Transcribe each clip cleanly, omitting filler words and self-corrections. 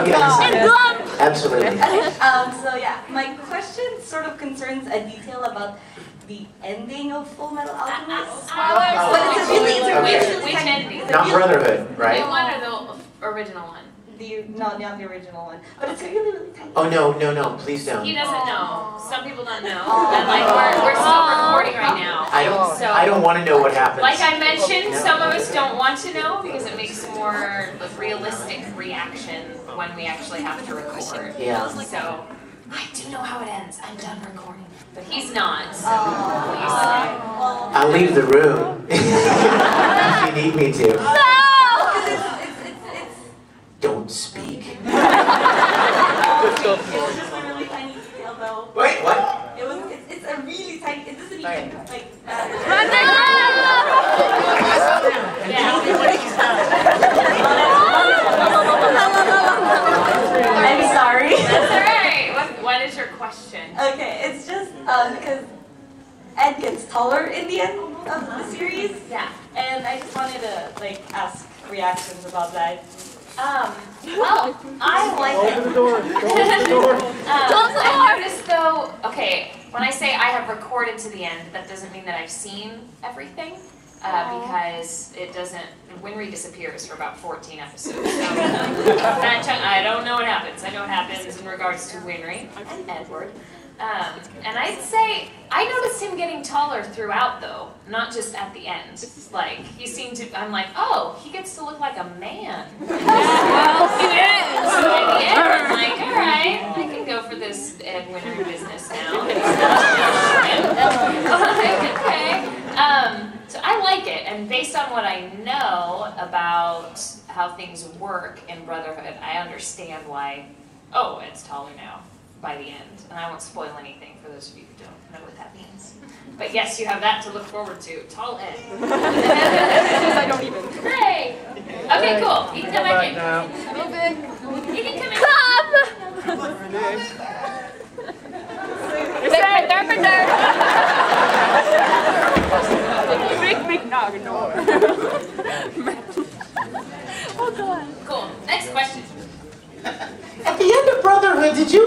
Yes. Absolutely. So yeah, my question sort of concerns a detail about the ending of Full Metal Alchemist. But it's a really ending? Not Brotherhood, The right? new one or the original one? Not the original one. But it's a really tiny. Oh no, please don't. He doesn't know. Some people don't know. And like we're still recording right now. I don't want to know what happens. Like I mentioned, some of us don't want to know because it makes a more realistic reaction when we actually have to record. Yeah. So I do know how it ends. I'm done recording. But he's not. So I'll leave the room if you need me to. Don't speak. It was just a really tiny detail though. Wait, what? It's a really tiny, it doesn't even like I'm sorry. That's alright. What is your question? Okay, it's just because Ed gets taller in the end of the series. Yeah. And I just wanted to like ask reactions about that. Well, I like it. Open the door. Open the door. I noticed though, okay, when I say I have recorded to the end, that doesn't mean that I've seen everything, because it doesn't, Winry disappears for about 14 episodes. So, I don't know what happens. I know what happens in regards to Winry and Edward. And I'd say, I noticed him getting taller throughout though, not just at the end. Like, he seemed to, I'm like, oh, he gets to look like a man. Well, he is! So at the end, I'm like, alright, I can go for this Ed Winry business now. Okay. So I like it, and based on what I know about how things work in Brotherhood, I understand why, oh, Ed's taller now. By the end, and I won't spoil anything for those of you who don't know what that means. But yes, you have that to look forward to. Tall Ed. I don't even. Hooray! Okay, cool. You can come back in. So big. You can come in. Big nog, no. Oh god. Cool. Next question. At the end of Brotherhood, did you?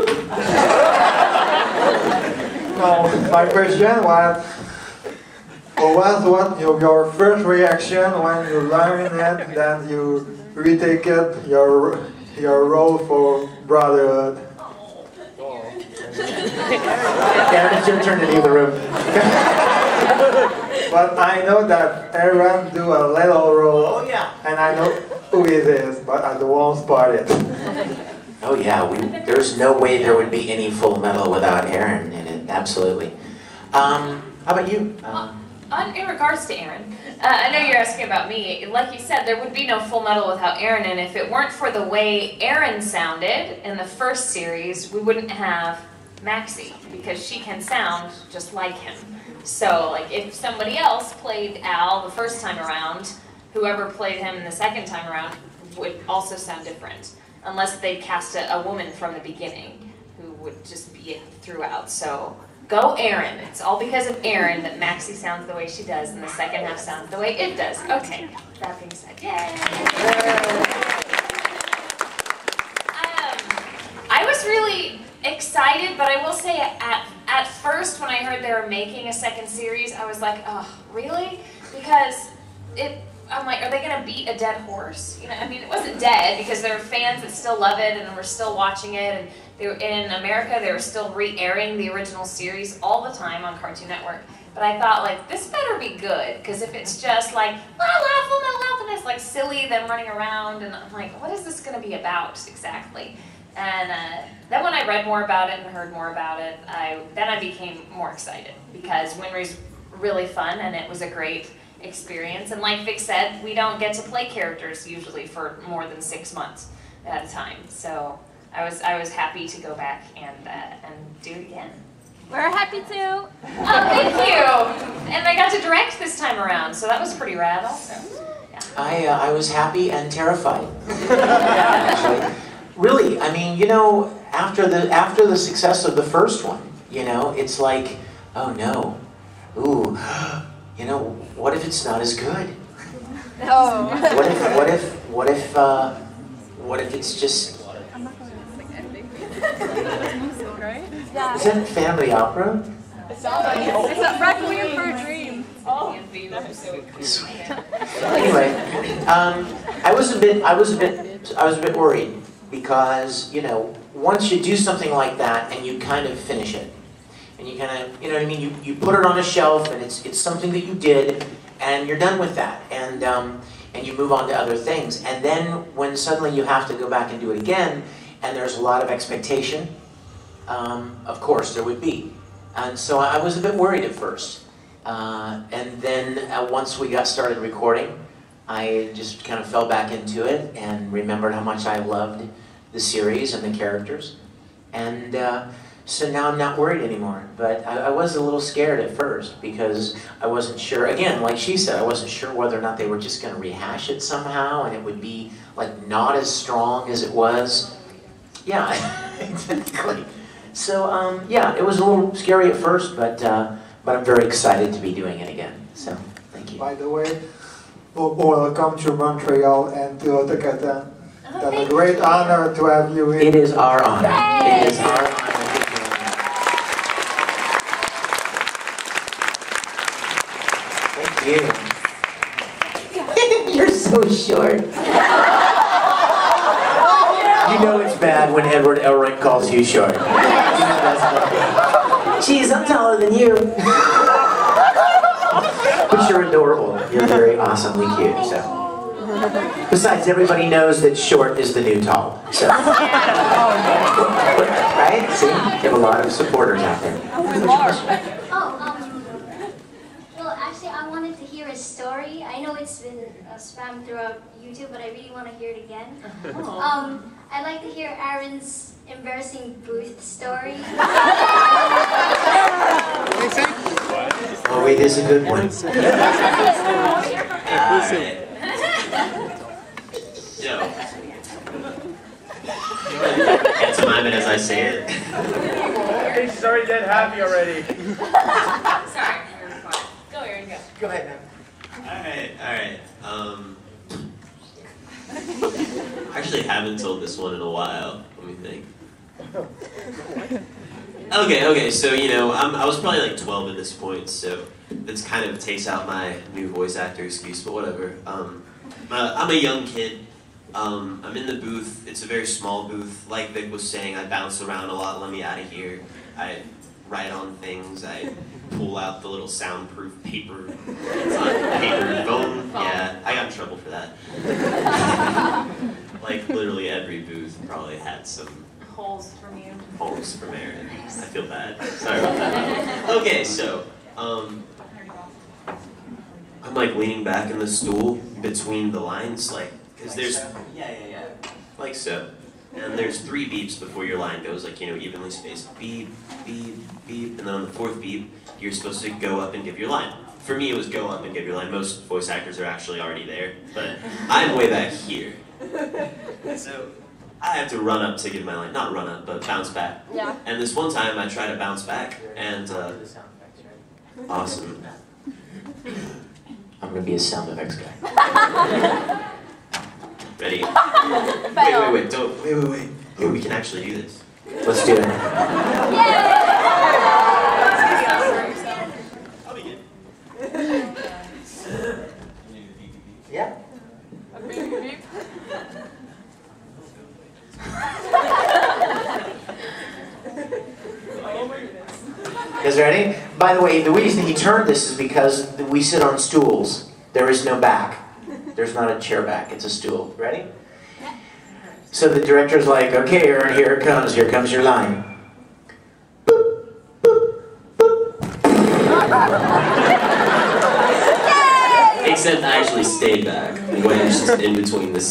No, my question was, what your first reaction when you learn it that you retake it, your role for Brotherhood? Aaron, it's your turn to leave the room. But I know that Aaron do a little role. Oh yeah. And I know who it is, but I won't spoil it. Oh yeah, there's no way there would be any Full Metal without Aaron in it, absolutely. How about you? In regards to Aaron, I know you're asking about me. Like you said, there would be no Full Metal without Aaron, and if it weren't for the way Aaron sounded in the first series, we wouldn't have Maxie, because she can sound just like him. So, like, if somebody else played Al the first time around, whoever played him the second time around would also sound different. Unless they cast a woman from the beginning who would just be throughout. So go Aaron. It's all because of Aaron that Maxie sounds the way she does and the second half sounds the way it does. Okay, that being said, yay! I was really excited, but I will say at first when I heard they were making a second series, I was like, oh, really? Because I'm like, are they going to beat a dead horse? You know, I mean, it wasn't dead because there were fans that still love it and were still watching it. And they were, in America, they were still re-airing the original series all the time on Cartoon Network. But I thought, like, this better be good, because if it's just like, la la, Full Metal Alchemist, like silly, them running around, and I'm like, what is this going to be about exactly? And then when I read more about it and heard more about it, then I became more excited, because Winry's really fun and it was a great experience. And like Vic said, we don't get to play characters usually for more than 6 months at a time. So I was happy to go back and do it again. We're happy too. Oh, thank you. And I got to direct this time around, so that was pretty rad also. Yeah. I was happy and terrified. Actually, really, I mean, you know, after the success of the first one, you know, it's like, oh no, ooh, you know, what if it's not as good? Oh. What What if it's just... Yeah. Is that family opera? It's a Requiem for a Dream. Sweet. Anyway, I was a bit worried because, you know, once you do something like that and you kind of finish it, and you kind of, you know what I mean, you put it on a shelf and it's something that you did and you're done with that, and you move on to other things, and then when suddenly you have to go back and do it again and there's a lot of expectation, of course there would be. And so I was a bit worried at first. And then once we got started recording, I just kind of fell back into it and remembered how much I loved the series and the characters. And so now I'm not worried anymore. But I was a little scared at first because I wasn't sure, again, like she said, I wasn't sure whether or not they were just going to rehash it somehow and it would be like not as strong as it was. Yeah, exactly. So yeah, it was a little scary at first, but I'm very excited to be doing it again. So thank you. By the way, welcome to Montreal and to Otakata. It's a great honor to have you here. It is our honor. It is our honor. Thank you. You're so short. You know it's bad when Edward Elric calls you short. Jeez, I'm taller than you. But you're adorable. You're very awesomely cute. So, besides, everybody knows that short is the new tall. So, right? See, you have a lot of supporters out there. Well, actually, I wanted to hear a story. I know it's been spammed throughout YouTube, but I really want to hear it again. I'd like to hear Aaron's embarrassing booth story. Oh wait, this is a good one. Get to mime it as I say it. I think she's already dead happy already. Sorry. Go, Aaron, go. Go ahead, man. Alright. I actually haven't told this one in a while. Let me think. Okay, so, you know, I was probably like 12 at this point, so this kind of takes out my new voice actor excuse, but whatever. I'm a young kid. I'm in the booth. It's a very small booth. Like Vic was saying, I bounce around a lot, let me out of here. I write on things. I pull out the little soundproof paper. It's on paper foam. Yeah, I got in trouble for that. Like literally every booth probably had some Holes from you. holes from Aaron. I feel bad. Sorry about that. Okay, so I'm like leaning back in the stool between the lines, like, because there's like so. And there's 3 beeps before your line goes, like, you know, evenly spaced. Beep, beep, beep. And then on the 4th beep, you're supposed to go up and give your line. For me, it was go up and give your line. Most voice actors are actually already there, but I'm way back here. So I have to run up to give my line. Not run up, but bounce back. Yeah. And this one time, I try to bounce back, and awesome. I'm gonna be a sound effects guy. Ready? Wait. Don't. Wait. Hey, we can actually do this. Let's do it. I'll begin. Yeah. You guys ready? By the way, the reason he turned this is because we sit on stools. There is no back. There's not a chair back. It's a stool. Ready? So the director's like, okay, Aaron, here it comes. Here comes your line. Except I actually stayed back, wedged in between the